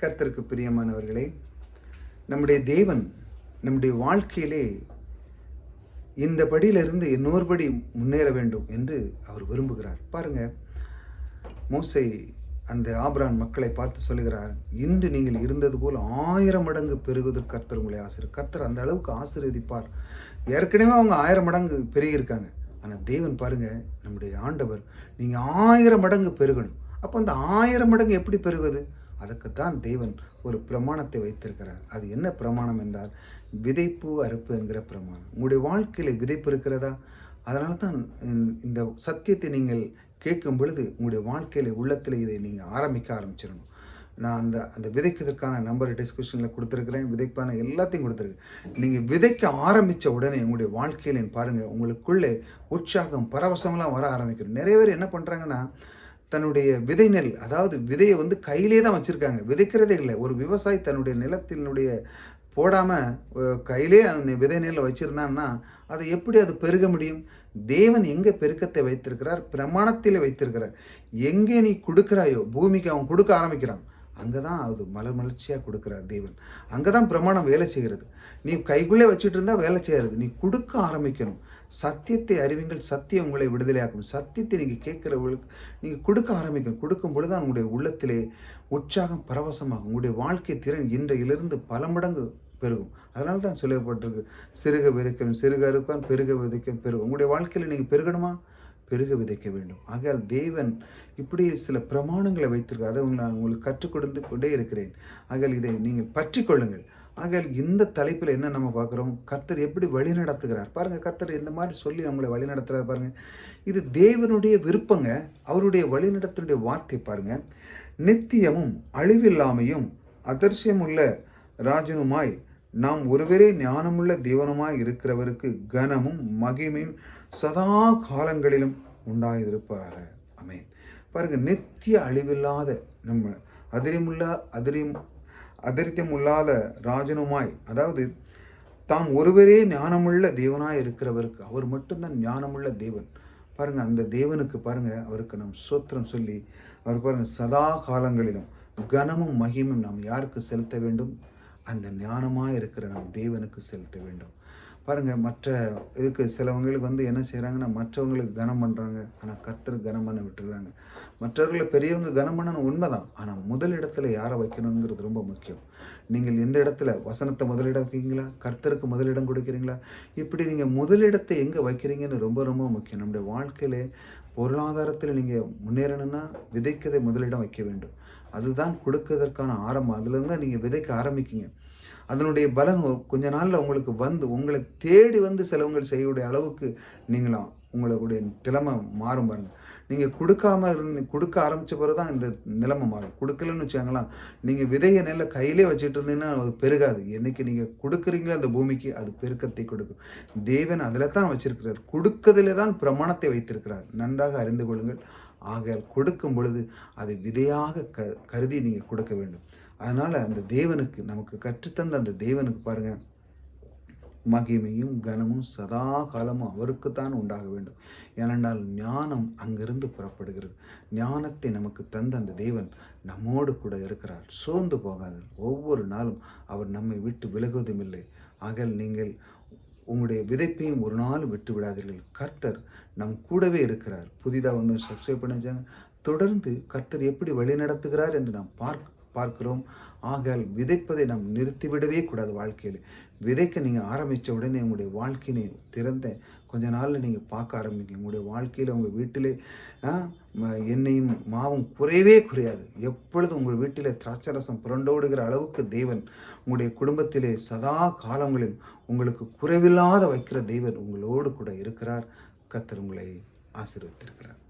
கர்த்தருக்கு பிரியமானவர்களே, நம்முடைய தேவன் நம்முடைய வாழ்க்கையிலே இந்த படியிலிருந்து இன்னொரு படி முன்னேற வேண்டும் என்று அவர் விரும்புகிறார். பாருங்க, மோசே அந்த ஆபிரகாம் மக்களை பார்த்து சொல்லுகிறார், இன்று நீங்கள் இருந்தது போல் 1000 மடங்கு பெருகுவதற்கு கர்த்தர் உங்களை கர்த்தர் அந்த அளவுக்கு ஆசீர்வதிப்பார். ஏற்கனவே அவங்க 1000 மடங்கு பெருகியிருக்காங்க. ஆனால் தேவன் பாருங்க, நம்முடைய ஆண்டவர் நீங்கள் 1000 மடங்கு பெருகணும். அப்போ அந்த 1000 மடங்கு எப்படி பெருகுவது? அதுக்குத்தான் தேவன் ஒரு பிரமாணத்தை வைத்திருக்கிறார். அது என்ன பிரமாணம் என்றால், விதைப்பு அறுப்பு என்கிற பிரமாணம். உங்களுடைய வாழ்க்கையில் விதைப்பு இருக்கிறதா? அதனால தான் இந்த சத்தியத்தை நீங்கள் கேட்கும் பொழுது உங்களுடைய வாழ்க்கையில் உள்ளத்தில் இதை நீங்கள் ஆரம்பிச்சிடணும். நான் அந்த விதைக்கிறதுக்கான நம்பர் டிஸ்கிரிப்ஷனில் கொடுத்துருக்குறேன். விதைப்பான எல்லாத்தையும் கொடுத்துருக்கேன். நீங்கள் விதைக்க ஆரம்பித்த உடனே உங்களுடைய வாழ்க்கையில் பாருங்கள், உங்களுக்குள்ளே உற்சாகம் பரவசமெல்லாம் வர ஆரம்பிக்கிறோம். நிறைய பேர் என்ன பண்ணுறாங்கன்னா, தன்னுடைய விதை நெல், அதாவது விதையை கையிலே தான் வச்சுருக்காங்க, விதைக்கிறதே இல்லை. ஒரு விவசாயி தன்னுடைய நிலத்தினுடைய போடாமல் கையிலே அந்த விதை நெல்லை வச்சுருந்தான்னா அதை எப்படி அது பெருக முடியும்? தேவன் எங்கே பெருக்கத்தை வைத்திருக்கிறார்? பிரமாணத்தில் வைத்திருக்கிறார். எங்கே நீ கொடுக்குறாயோ பூமிக்கு அவன் கொடுக்க ஆரம்பிக்கிறான், அங்கே தான் அது மலர்ச்சியாக கொடுக்குறார் தேவன். அங்கே தான் பிரமாணம் வேலை செய்கிறது. நீ கைக்குள்ளே வச்சுட்டு இருந்தால் வேலை செய்யாது. நீ கொடுக்க ஆரம்பிக்கணும். சத்தியத்தை அறிவிங்கள், சத்தியம் உங்களை விடுதலையாக்கும். சத்தியத்தை நீங்கள் கேட்குறவங்களுக்கு நீங்கள் கொடுக்க ஆரம்பிக்கணும். கொடுக்கும் பொழுது தான் உங்களுடைய உள்ளத்திலே உற்சாகம் பரவசமாகும். உங்களுடைய வாழ்க்கை திறன் இன்றையிலிருந்து பல மடங்கு பெருகும். அதனால தான் சொல்லப்பட்டிருக்கு, சிறுக விதைக்கும் சிறுக அறுப்பான், பெருக விதைக்கும் பெருகும். உங்களுடைய வாழ்க்கையில் நீங்கள் பெருகணுமா? பெருக விதைக்க வேண்டும். ஆகையால் தேவன் இப்படி சில பிரமாணங்களை வைத்திருக்க, அதை நான் உங்களுக்கு கற்றுக் கொடுத்து கொண்டே இருக்கிறேன். ஆகையால் இதை நீங்கள் பற்றி கொள்ளுங்கள். ஆகையால் இந்த தலைப்பில் என்ன நம்ம பார்க்குறோம்? கர்த்தர் எப்படி வழி நடத்துகிறார் பாருங்கள். கர்த்தர் இந்த மாதிரி சொல்லி நம்மளை வழி நடத்துகிறார் பாருங்கள். இது தேவனுடைய விருப்பங்க. அவருடைய வழி நடத்தினுடைய வார்த்தை பாருங்கள். நித்தியமும் அழிவில்லாமையும் அதர்சியமுள்ள ராஜனுமாய் நாம் ஒருவரே ஞானமுள்ள தேவனுமாய் இருக்கிறவருக்கு கனமும் மகிமையும் சதா காலங்களிலும் உண்டாயிருப்பாக. ஆமென். பாருங்க, நித்திய அழிவில்லாத நம்ம அதிரித்தமுள்ளாத ராஜனுமாய், அதாவது தாம் ஒருவரே ஞானமுள்ள தேவனாய் இருக்கிறவருக்கு, அவர் மட்டும்தான் ஞானமுள்ள தேவன். பாருங்க, அந்த தேவனுக்கு பாருங்க, அவருக்கு நாம் ஸ்தோத்திரம் சொல்லி, அவர் பாருங்க சதா காலங்களிலும் கனமும் மகிமும் நாம் யாருக்கு செலுத்த வேண்டும்? அந்த ஞானமாக இருக்கிற நம் தேவனுக்கு செலுத்த வேண்டும். பாருங்கள், மற்ற இதுக்கு சிலவங்களுக்கு என்ன செய்கிறாங்கன்னா, மற்றவங்களுக்கு கனம் பண்ணுறாங்க, ஆனால் கர்த்தருக்கு கனம் பண்ண விட்டுருந்தாங்க. மற்றவர்களை பெரியவங்க கனம் பண்ணணும் உண்மைதான், ஆனால் முதலிடத்தில் யாரை வைக்கணுங்கிறது ரொம்ப முக்கியம். நீங்கள் எந்த இடத்துல வசனத்தை முதலிடம் வைக்கிறீங்களா? கர்த்தருக்கு முதலிடம் கொடுக்குறீங்களா? இப்படி நீங்கள் முதலிடத்தை எங்கே வைக்கிறீங்கன்னு ரொம்ப ரொம்ப முக்கியம். நம்முடைய வாழ்க்கையில் பொருளாதாரத்தில் நீங்கள் முன்னேறணும்னா விதைக்கதை முதலிடம் வைக்க வேண்டும். அதுதான் கொடுக்கறதற்கான ஆரம்பம். அதுலேருந்து தான் நீங்கள் விதைக்க ஆரம்பிக்கிங்க. அதனுடைய பலன் கொஞ்ச நாளில் உங்களுக்கு உங்களை தேடி சிலவங்கள் செய்யக்கூடிய அளவுக்கு நீங்களாம் உங்களுடைய நிலைமை மாறும் பாருங்கள். நீங்கள் கொடுக்க ஆரம்பித்த பிறகு தான் இந்த நிலைமை மாறும். கொடுக்கலன்னு வச்சாங்களாம், நீங்கள் விதையை நெல்லை கையிலே வச்சுட்டு இருந்தீங்கன்னா அது பெருகாது. என்றைக்கு நீங்கள் கொடுக்குறீங்களோ அந்த பூமிக்கு அது பெருக்கத்தை கொடுக்கும். தேவன் அதில் தான் வச்சிருக்கிறார். கொடுக்கதிலே தான் பிரமாணத்தை வைத்திருக்கிறார். நன்றாக அறிந்து கொள்ளுங்கள். ஆகையால் கொடுக்கும் பொழுது அதை விதையாக கருதி நீங்கள் கொடுக்க வேண்டும். அதனால் அந்த தேவனுக்கு, நமக்கு கற்றுத்தந்த அந்த தேவனுக்கு பாருங்கள், மகிமையும் கனமும் சதா காலமும் அவருக்குத்தான் உண்டாக வேண்டும். ஏனென்றால் ஞானம் அங்கிருந்து புறப்படுகிறது. ஞானத்தை நமக்கு தந்த அந்த தேவன் நம்மோடு கூட இருக்கிறார். சோர்ந்து போகாது. ஒவ்வொரு நாளும் அவர் நம்மை விட்டு விலகுவதும் இல்லை. ஆகையால் நீங்கள் உங்களுடைய விதைப்பையும் ஒரு நாளும் விட்டு விடாதீர்கள். கர்த்தர் நம் கூடவே இருக்கிறார். புதிதாக சப்ஸ்கிரைப் பண்ணிச்சாங்க. தொடர்ந்து கர்த்தர் எப்படி வழி நடத்துகிறார் என்று நாம் பார்க்கிறோம். ஆகையால் விதைப்பதை நாம் நிறுத்திவிடவே கூடாது. வாழ்க்கையில் விதைக்க நீங்கள் ஆரம்பித்த உடனே உங்களுடைய வாழ்க்கையை திறந்த கொஞ்ச நாளில் நீங்கள் பார்க்க ஆரம்பிங்க. உங்களுடைய வாழ்க்கையில் உங்கள் வீட்டிலே எண்ணெயும் மாவும் குறையவே குறையாது. எப்பொழுதும் உங்கள் வீட்டில் திராட்சரசம் புரண்டோடுகிற அளவுக்கு தேவன் உங்களுடைய குடும்பத்திலே சதா காலங்களில் உங்களுக்கு குறைவில்லாத வைக்கிற தேவன் உங்களோடு கூட இருக்கிறார். கர்த்தர் உங்களை ஆசீர்வதித்திருக்கிறார்.